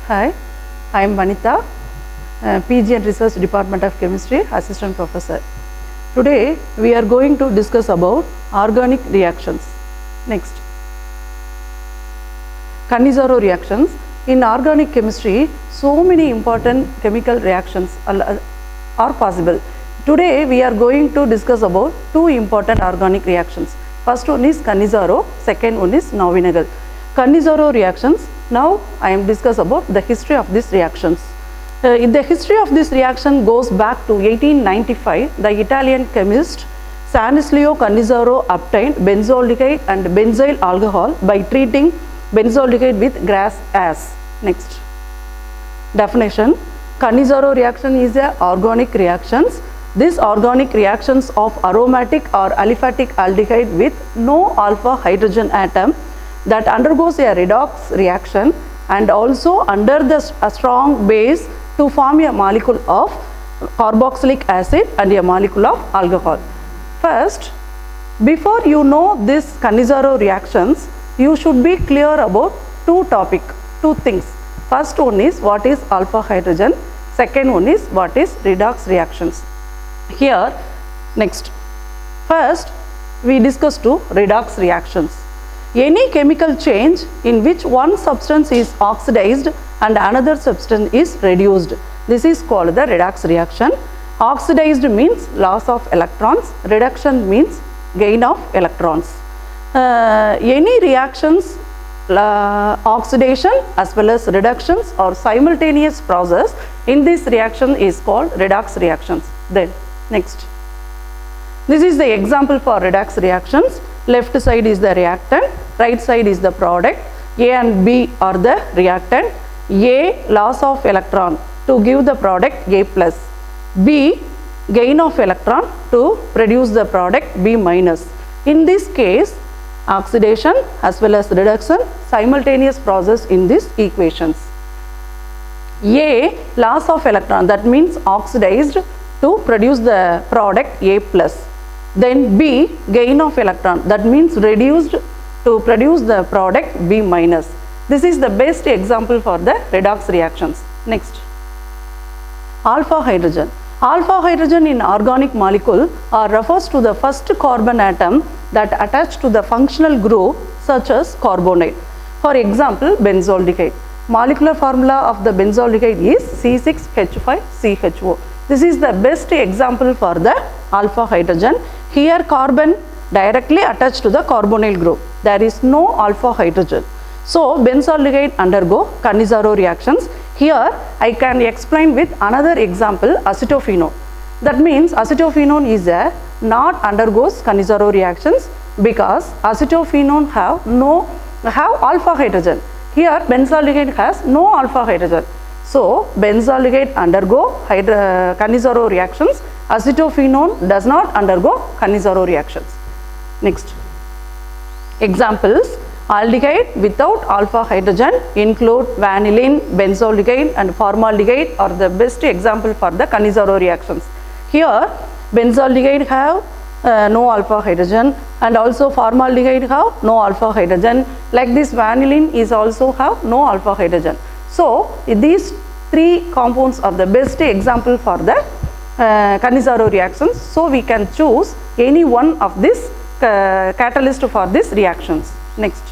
Hi, I am Vanitha, PG and Research Department of Chemistry, Assistant Professor. Today we are going to discuss about organic reactions. Next, CANNIZZARORE reactions. In organic chemistry, so many important chemical reactions are possible. Today we are going to discuss about two important organic reactions. First one is CANNIZZARORE, second one is novinagol. CANNIZZARORE reactions. Now I am discuss about the history of these reactions. The history of this reaction goes back to 1895. The Italian chemist Stanislao CANNIZZARORE obtained benzaldehyde and benzyl alcohol by treating benzaldehyde with grass ash. Next, definition: CANNIZZARORE reaction is a organic reactions. These organic reactions of aromatic or aliphatic aldehyde with no alpha hydrogen atom that undergoes a redox reaction and also under a strong base to form a molecule of carboxylic acid and a molecule of alcohol. First, before you know this CANNIZZARORE reactions, you should be clear about two things. First one is what is alpha hydrogen, second one is what is redox reactions. Here, next, first we discuss two redox reactions. Any chemical change in which one substance is oxidized and another substance is reduced. This is called the redox reaction. Oxidized means loss of electrons, reduction means gain of electrons. Any reactions, oxidation as well as reductions or simultaneous process in this reaction is called redox reactions. Then next, this is the example for redox reactions. Left side is the reactant, right side is the product. A and B are the reactant. A, loss of electron to give the product A plus. B, gain of electron to produce the product B minus. In this case, oxidation as well as reduction simultaneous process in these equations. A, loss of electron, that means oxidized to produce the product A plus. Then B, gain of electron, that means reduced to produce the product B minus. This is the best example for the redox reactions. Next, alpha hydrogen. Alpha hydrogen in organic molecule refers to the first carbon atom that attached to the functional group such as carbonate. For example, benzaldehyde. Molecular formula of the benzaldehyde is C6H5CHO. This is the best example for the alpha hydrogen. Here carbon directly attached to the carbonyl group. There is no alpha hydrogen. So benzaldehyde undergo CANNIZZARORE reactions. Here I can explain with another example, acetophenone. That means acetophenone is not undergoes CANNIZZARORE reactions because acetophenone have alpha hydrogen. Here benzaldehyde has no alpha hydrogen. So benzaldehyde undergo CANNIZZARORE reactions. Acetophenone does not undergo CANNIZZARORE reactions. Next, examples: aldehyde without alpha hydrogen include vanillin, benzaldehyde and formaldehyde are the best example for the CANNIZZARORE reactions. Here benzaldehyde have no alpha hydrogen and also formaldehyde have no alpha hydrogen. Like this vanillin is also have no alpha hydrogen. So these three compounds are the best example for the CANNIZZARORE reactions. So we can choose any one of this catalyst for these reactions. Next,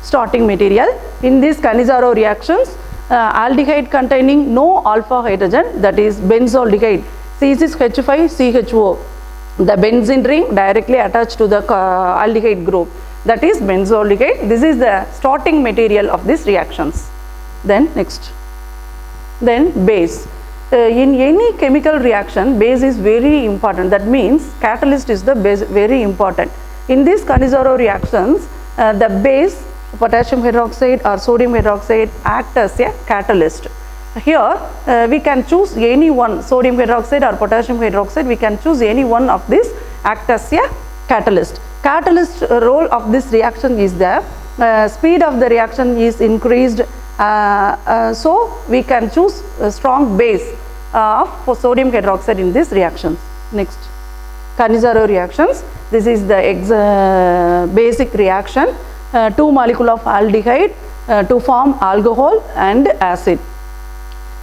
starting material. In these CANNIZZARORE reactions, aldehyde containing no alpha hydrogen, that is benzaldehyde, C6H5CHO. The benzene ring directly attached to the aldehyde group, that is benzaldehyde. This is the starting material of these reactions. Then next, then base. In any chemical reaction, base is very important. That means catalyst is the base, very important. In these CANNIZZARORE reactions, the base, potassium hydroxide or sodium hydroxide, act as a catalyst. Here we can choose any one, sodium hydroxide or potassium hydroxide, we can choose any one of these act as a catalyst. Catalyst role of this reaction is the speed of the reaction is increased. So we can choose a strong base for sodium hydroxide in these reactions. Next, CANNIZZARORE reactions. This is the basic reaction. 2 molecule of aldehyde to form alcohol and acid.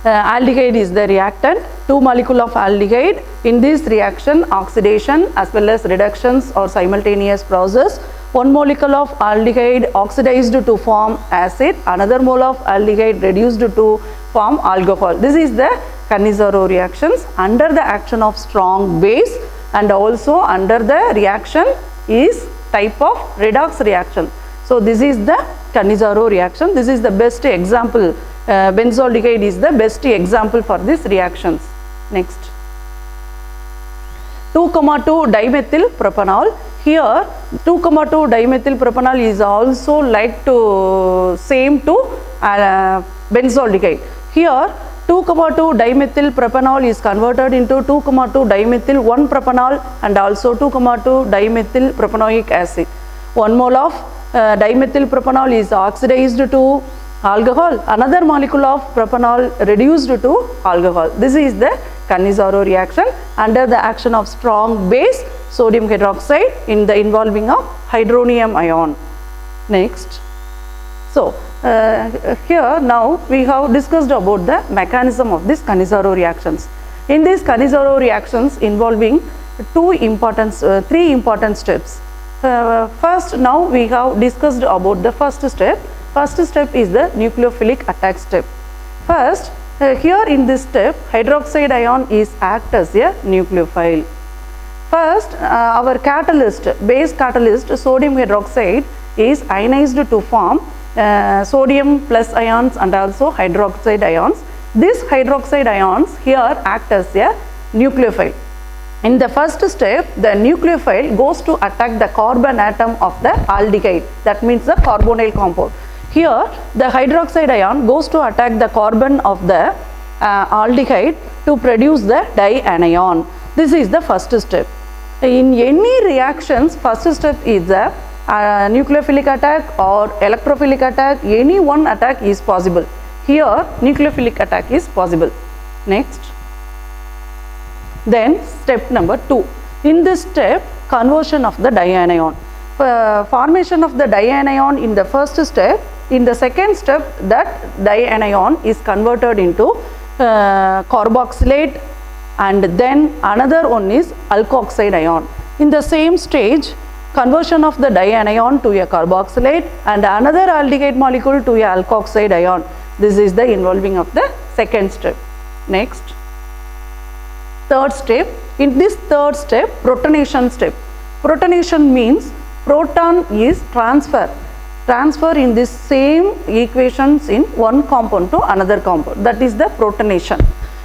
Aldehyde is the reactant. 2 molecules of aldehyde. In this reaction, oxidation as well as reductions or simultaneous process. 1 molecule of aldehyde oxidized to form acid. Another mole of aldehyde reduced to form alcohol. This is the CANNIZZARORE reactions under the action of strong base, and also under the reaction is type of redox reaction. So this is the CANNIZZARORE reaction. This is the best example. Benzaldehyde is the best example for these reactions. Next, 2,2 dimethyl propanol. Here 2,2 dimethyl propanol is also like to same to benzaldehyde. Here 2,2 dimethyl propanol is converted into 2,2 dimethyl 1-propanol and also 2,2 dimethyl propanoic acid. 1 mole of dimethyl propanol is oxidized to alcohol. Another molecule of propanol reduced to alcohol. This is the CANNIZZARORE reaction under the action of strong base sodium hydroxide in the involving of hydronium ion. Next, so here now we have discussed about the mechanism of this CANNIZZARORE reactions. In these CANNIZZARORE reactions involving three important steps. First, now we have discussed about the first step. First step is the nucleophilic attack step. First, here in this step, hydroxide ion is act as a nucleophile. First, our catalyst, base catalyst, sodium hydroxide is ionized to form sodium plus ions and also hydroxide ions. These hydroxide ions here act as a nucleophile. In the first step, the nucleophile goes to attack the carbon atom of the aldehyde, that means the carbonyl compound. Here the hydroxide ion goes to attack the carbon of the aldehyde to produce the dianion. This is the first step. In any reactions, first step is the nucleophilic attack or electrophilic attack. Any one attack is possible. Here nucleophilic attack is possible. Next, then step number 2. In this step, conversion of the dianion. Formation of the dianion in the first step. In the second step, that dianion is converted into carboxylate, and then another one is alkoxide ion. In the same stage, conversion of the dianion to a carboxylate and another aldehyde molecule to a alkoxide ion. This is the involving of the second step. Next, third step. In this third step, protonation step. Protonation means proton is transfer in this same equations in one compound to another compound, that is the protonation.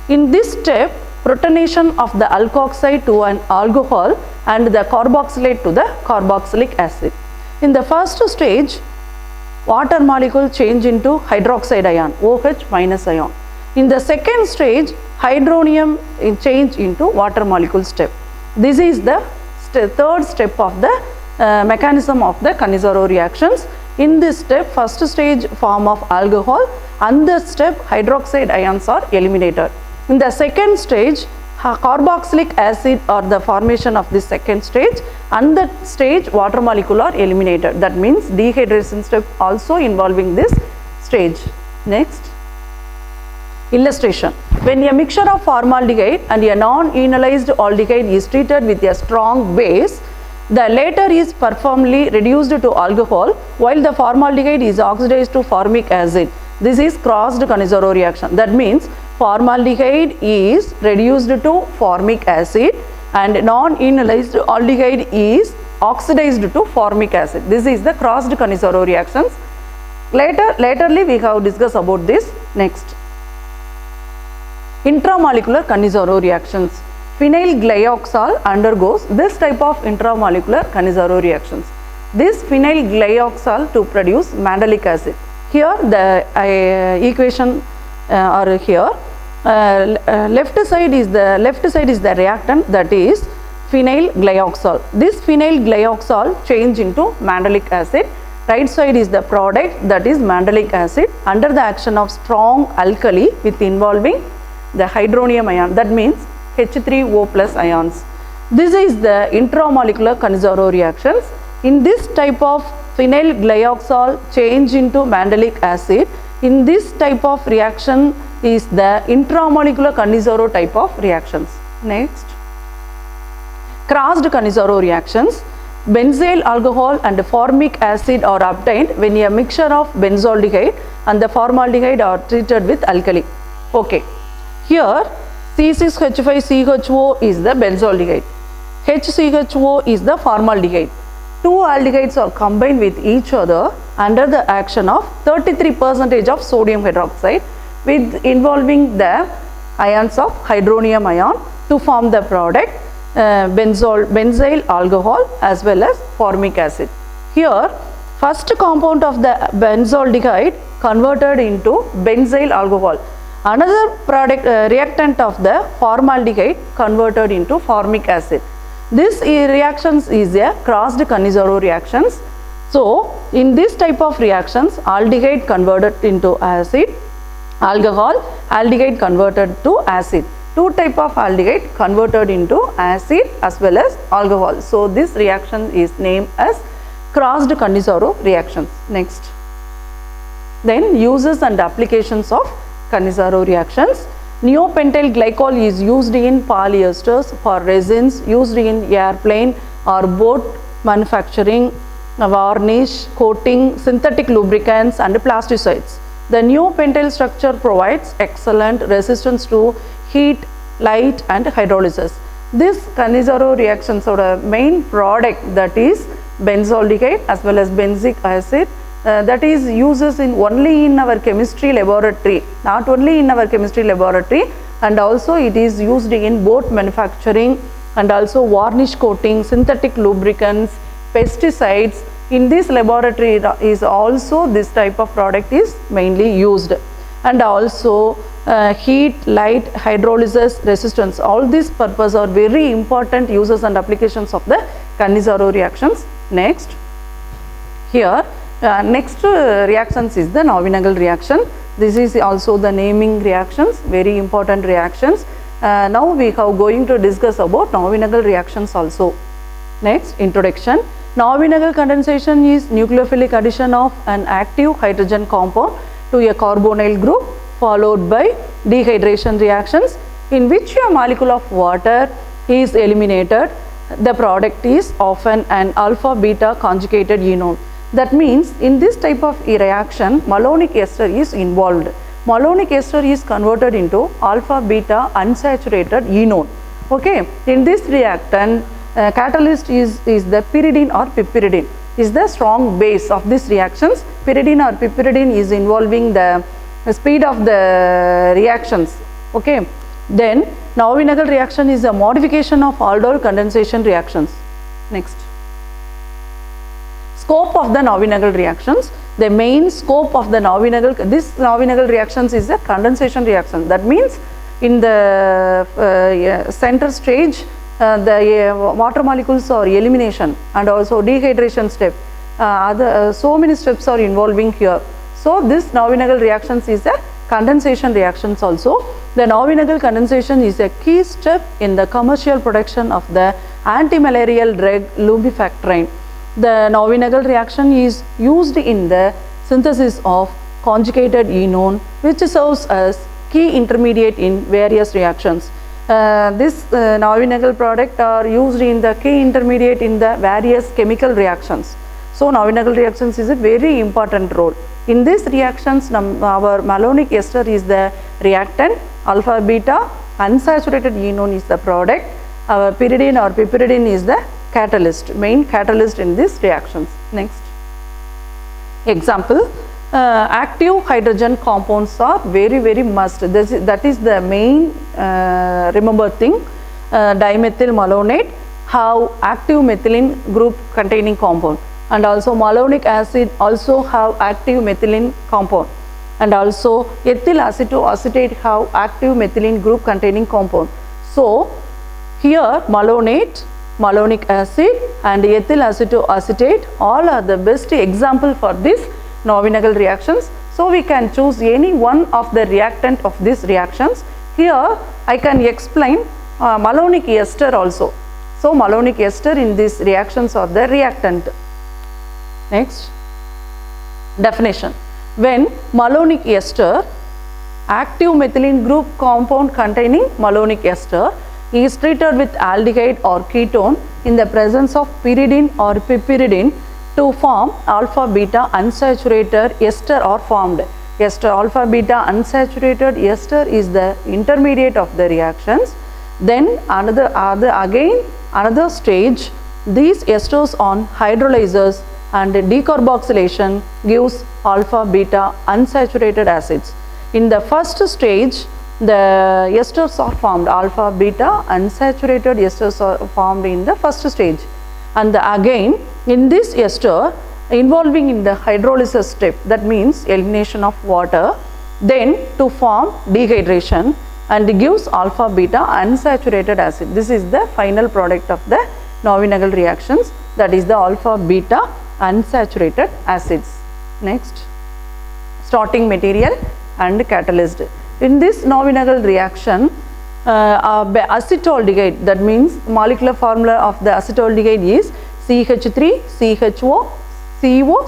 In this step, protonation of the alkoxide to an alcohol and the carboxylate to the carboxylic acid. In the first stage, water molecule change into hydroxide ion, OH minus ion. In the second stage, hydronium change into water molecule step. This is the third step of the mechanism of the CANNIZZARORE reactions. In this step, first stage form of alcohol, and the step hydroxide ions are eliminated. In the second stage, carboxylic acid or the formation of this second stage, and the stage water molecule are eliminated. That means dehydration step also involving this stage. Next, illustration. When a mixture of formaldehyde and a non-enolized aldehyde is treated with a strong base, the latter is performantly reduced to alcohol while the formaldehyde is oxidized to formic acid. This is crossed CANNIZZARORE reaction. That means formaldehyde is reduced to formic acid and non-enolized aldehyde is oxidized to formic acid. This is the crossed CANNIZZARORE reactions. Laterly we have discussed about this. Next, intramolecular CANNIZZARORE reactions. Phenyl glyoxal undergoes this type of intramolecular CANNIZZARORE reactions. This phenyl glyoxal to produce mandelic acid. Here the equation are here. Left side is the reactant, that is phenyl glyoxal. This phenyl glyoxal change into mandelic acid. Right side is the product, that is mandelic acid, under the action of strong alkali with involving the hydronium ion, that means H3O plus ions. This is the intramolecular CANNIZZARORE reactions. In this type of phenyl glyoxal change into mandelic acid. In this type of reaction is the intramolecular CANNIZZARORE type of reactions. Next, crossed CANNIZZARORE reactions. Benzyl alcohol and formic acid are obtained when a mixture of benzaldehyde and the formaldehyde are treated with alkali. Okay, here C6H5CHO is the benzaldehyde, HCHO is the formaldehyde. Two aldehydes are combined with each other under the action of 33% of sodium hydroxide with involving the ions of hydronium ion to form the product benzyl alcohol as well as formic acid. Here, first compound of the benzaldehyde converted into benzyl alcohol. Another product reactant of the formaldehyde converted into formic acid. This reactions is a crossed CANNIZZARORE reactions. So, in this type of reactions, aldehyde converted into acid, alcohol, aldehyde converted to acid. Two type of aldehyde converted into acid as well as alcohol. So, this reaction is named as crossed CANNIZZARORE reactions. Next, then uses and applications of CANNIZZARORE reactions. Neopentyl glycol is used in polyesters for resins, used in airplane or boat manufacturing, varnish, coating, synthetic lubricants and plasticides. The neopentyl structure provides excellent resistance to heat, light and hydrolysis. This CANNIZZARORE reactions are a main product, that is benzaldehyde as well as benzic acid. That is uses in only in our chemistry laboratory, not only in our chemistry laboratory, and also it is used in boat manufacturing and also varnish coating, synthetic lubricants, pesticides. In this laboratory is also this type of product is mainly used, and also heat, light, hydrolysis, resistance. All these purposes are very important uses and applications of the CANNIZZARORE reactions. Next, here next reactions is the Navier-Stokes reaction. This is also the naming reactions, very important reactions. Now we are going to discuss about Navier-Stokes reactions also. Next, introduction. Navier-Stokes condensation is nucleophilic addition of an active hydrogen compound to a carbonyl group followed by dehydration reactions in which a molecule of water is eliminated. The product is often an alpha beta conjugated enone. That means in this type of reaction malonic ester is involved. Malonic ester is converted into alpha beta unsaturated enone. Okay, in this reactant catalyst is the pyridine or piperidine, is the strong base of these reactions. Pyridine or piperidine is involving the speed of the reactions. Okay, then Navier-Stokes reaction is a modification of aldol condensation reactions. Next, scope of the Navier-Stokes reactions. The main scope of the Navier-Stokes, this Navier-Stokes reactions is a condensation reaction. That means in the center stage the water molecules are elimination and also dehydration step. So many steps are involving here. So this Navier-Stokes reactions is a condensation reactions also. The Navier-Stokes condensation is a key step in the commercial production of the antimalarial drug lumefantrine. The Navier-Stokes reaction is used in the synthesis of conjugated enone, which serves as key intermediate in various reactions. This Navier-Stokes product are used in the key intermediate in the various chemical reactions. So Navier-Stokes reactions is a very important role. In these reactions, our malonic ester is the reactant, alpha beta unsaturated enone is the product, our pyridine or piperidine is the catalyst, main catalyst in these reactions. Next, example, active hydrogen compounds are very must. That is the main remember thing. Dimethyl malonate have active methylene group containing compound, and also malonic acid also have active methylene compound, and also ethyl acetoacetate have active methylene group containing compound. So here malonate, malonic acid and ethyl acetoacetate all are the best example for this Navier-Stokes reactions. So we can choose any one of the reactant of these reactions. Here I can explain malonic ester also. So malonic ester in these reactions are the reactant. Next, definition. When malonic ester, active methylene group compound containing malonic ester, is treated with aldehyde or ketone in the presence of pyridine or piperidine to form alpha beta unsaturated ester are formed. Ester, alpha beta unsaturated ester is the intermediate of the reactions. Then another stage, these esters on hydrolysis and decarboxylation gives alpha beta unsaturated acids. In the first stage, the esters are formed, alpha beta unsaturated esters are formed in the first stage, and again in this ester involving in the hydrolysis step, that means elimination of water, then to form dehydration and gives alpha beta unsaturated acid. This is the final product of the Navier-Stokes reactions, that is the alpha beta unsaturated acids. Next, starting material and catalyst. In this Navier-Stokes reaction, acetaldehyde, that means molecular formula of the acetaldehyde is CH3 CHO CO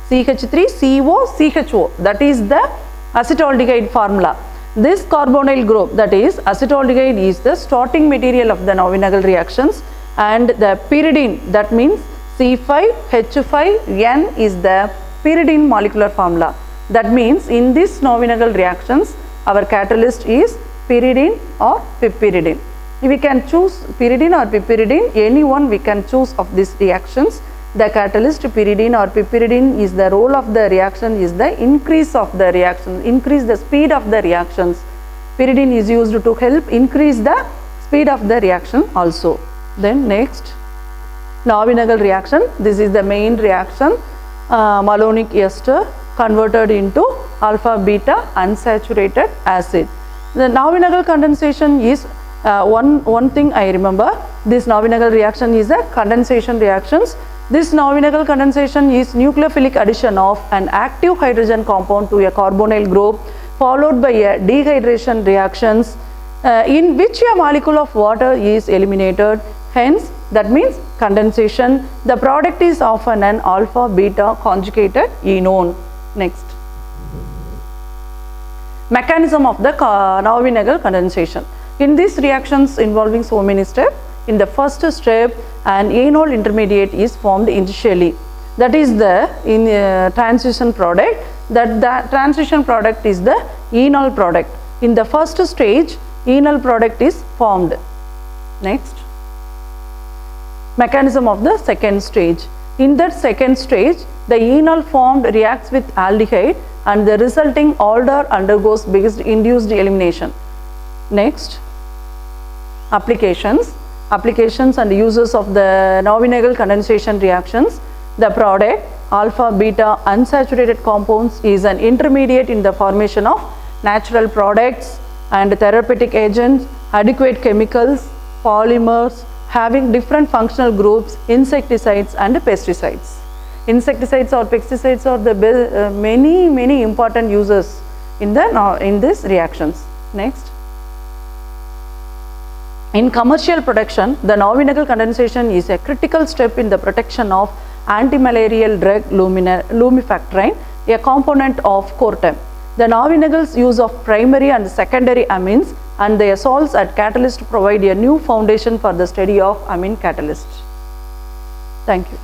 CH3 CO CHO, that is the acetaldehyde formula. This carbonyl group, that is acetaldehyde, is the starting material of the Navier-Stokes reactions, and the pyridine, that means C5H5N is the pyridine molecular formula. That means in this Navier-Stokes reactions, our catalyst is pyridine or piperidine. We can choose pyridine or piperidine, any one we can choose of these reactions. The catalyst pyridine or piperidine is the role of the reaction is the increase of the reaction, increase the speed of the reactions. Pyridine is used to help increase the speed of the reaction also. Then next, Navier-Stokes reaction. This is the main reaction, malonic ester converted into alpha beta unsaturated acid. The Navier-Stokes condensation is one thing I remember. This Navier-Stokes reaction is a condensation reactions. This Navier-Stokes condensation is nucleophilic addition of an active hydrogen compound to a carbonyl group followed by a dehydration reactions in which a molecule of water is eliminated. Hence, that means condensation. The product is often an alpha beta conjugated enone. Next, mechanism of the Navier-Stokes condensation. In these reactions involving so many steps, in the first step an enol intermediate is formed initially, that is the transition product, that the transition product is the enol product. In the first stage, enol product is formed. Next, mechanism of the second stage. In that second stage, the enol formed reacts with aldehyde and the resulting aldehyde undergoes induced elimination. Next, applications and uses of the Navier-Stokes condensation reactions. The product alpha beta unsaturated compounds is an intermediate in the formation of natural products and therapeutic agents, adequate chemicals, polymers having different functional groups, insecticides and pesticides. Insecticides or pesticides are the many important uses in these reactions. Next, in commercial production, the Navier-Stokes condensation is a critical step in the protection of antimalarial drug lumefantrine, a component of Cortem. The Navier-Stokes use of primary and secondary amines and the salts at catalyst provide a new foundation for the study of amine catalysts. Thank you.